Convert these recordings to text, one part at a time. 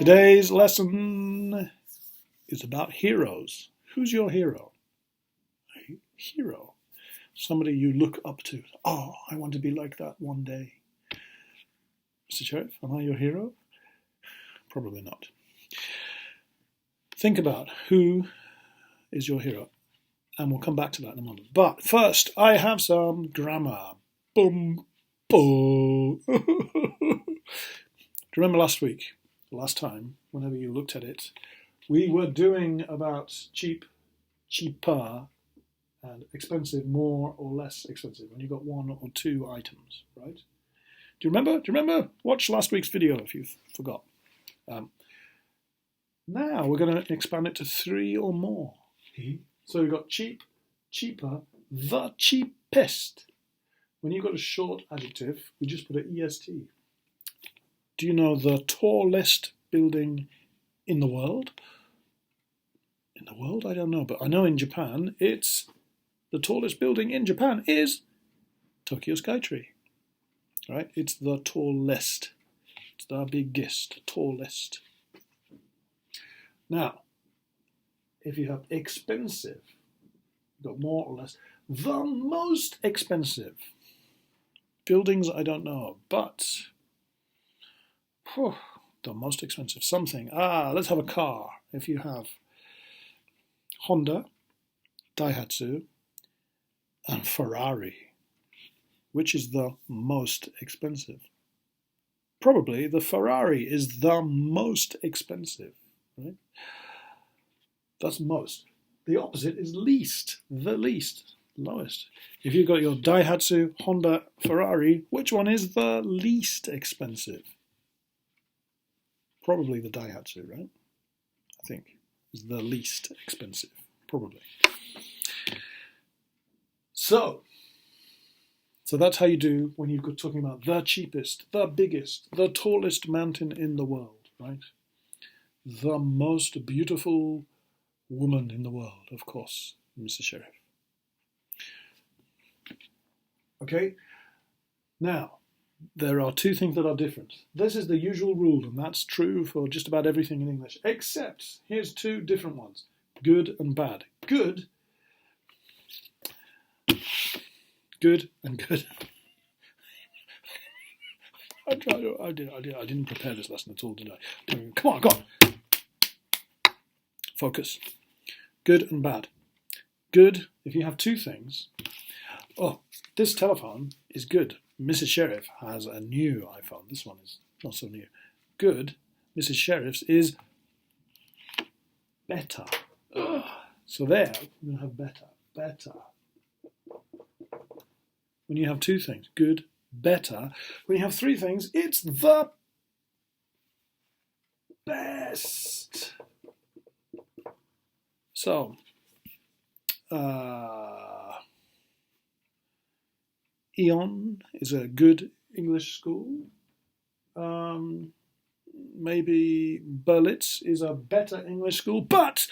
Today's lesson is about heroes. Who's your hero? A hero. Somebody you look up to. Oh, I want to be like that one day. Mr. Sheriff, am I your hero? Probably not. Think about who is your hero, and we'll come back to that in a moment. But first, I have some grammar. Boom, boom. Do you remember last time, whenever you looked at it, we were doing about cheap, cheaper, and expensive, more or less expensive, when you got one or two items, right? Do you remember? Do you remember? Watch last week's video if you forgot. Now we're going to expand it to three or more. So we've got cheap, cheaper, the cheapest. When you've got a short adjective, we just put an est. Do you know the tallest building in the world? In the world? I don't know, but I know in Japan, the tallest building in Japan is Tokyo Skytree. Right? It's the tallest. It's the biggest, tallest. Now, if you have expensive, you've got more or less, the most expensive. Buildings I don't know, but the most expensive something. Let's have a car. If you have Honda, Daihatsu, and Ferrari, which is the most expensive? Probably the Ferrari is the most expensive, right? That's most. The opposite is least, the least, lowest. If you've got your Daihatsu, Honda, Ferrari, which one is the least expensive? Probably the Daihatsu, right? I think is the least expensive, probably. So that's how you do when you're talking about the cheapest, the biggest, the tallest mountain in the world, right? The most beautiful woman in the world, of course, Mr. Sheriff. Okay, now, there are two things that are different. This is the usual rule, and that's true for just about everything in English, except here's two different ones, good and bad. Good and good. I didn't prepare this lesson at all, did I? Come on. Focus. Good and bad. Good, if you have two things. Oh, this telephone is good. Mrs. Sheriff has a new iPhone. This one is not so new. Good, Mrs. Sheriff's is better. So there, we're going to have better. When you have two things, good, better. When you have three things, it's the best. So, Eon is a good English school. Maybe Berlitz is a better English school, but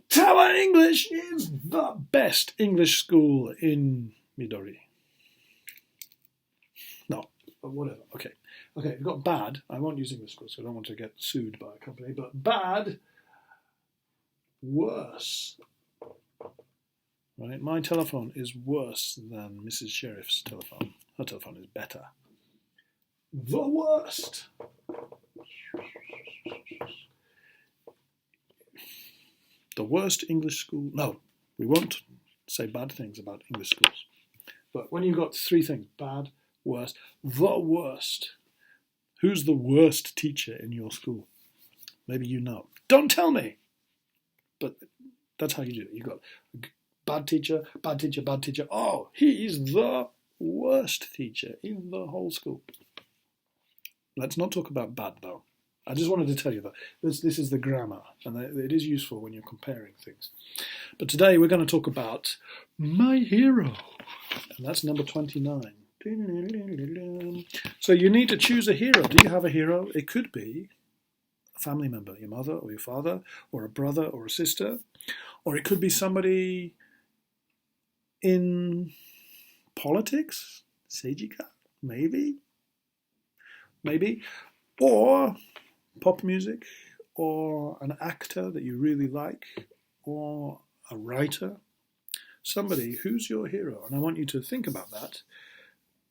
Tower English is the best English school in Midori. No, whatever. Okay, we've got bad. I won't use English schools, so I don't want to get sued by a company, but bad, worse. Right? My telephone is worse than Mrs. Sheriff's telephone. Her telephone is better. The worst. The worst English school. No, we won't say bad things about English schools. But when you've got three things, bad, worst, the worst. Who's the worst teacher in your school? Maybe you know. Don't tell me. But that's how you do it. You've got bad teacher, bad teacher, bad teacher. Oh, he's the worst teacher in the whole school. Let's not talk about bad, though. I just wanted to tell you that this is the grammar, and it is useful when you're comparing things. But today we're going to talk about my hero, and that's number 29. So you need to choose a hero. Do you have a hero? It could be a family member, your mother or your father, or a brother or a sister, or it could be somebody in politics, Seijika, maybe, or pop music, or an actor that you really like, or a writer, somebody who's your hero. And I want you to think about that.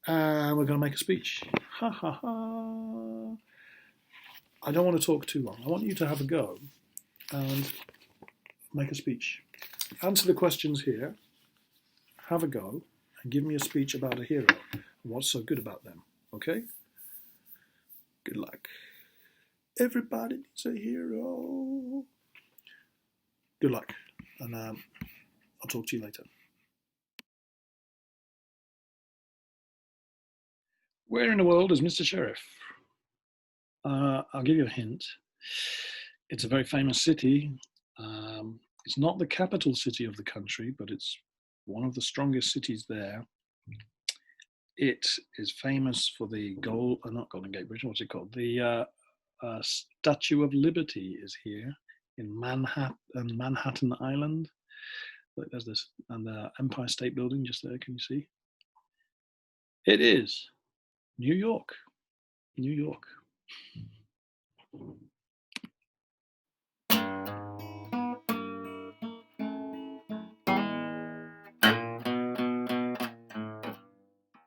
And we're going to make a speech. Ha ha ha. I don't want to talk too long. I want you to have a go and make a speech. Answer the questions here, have a go, and give me a speech about a hero and what's so good about them. Okay? Good luck. Everybody needs a hero. Good luck. And I'll talk to you later. Where in the world is Mr. Sheriff? I'll give you a hint. It's a very famous city. It's not the capital city of the country, but it's one of the strongest cities there. It is famous for the not Golden Gate Bridge, what's it called? The Statue of Liberty is here in Manhattan Island. Look, there's this, and the Empire State Building just there, can you see? It is New York. New York.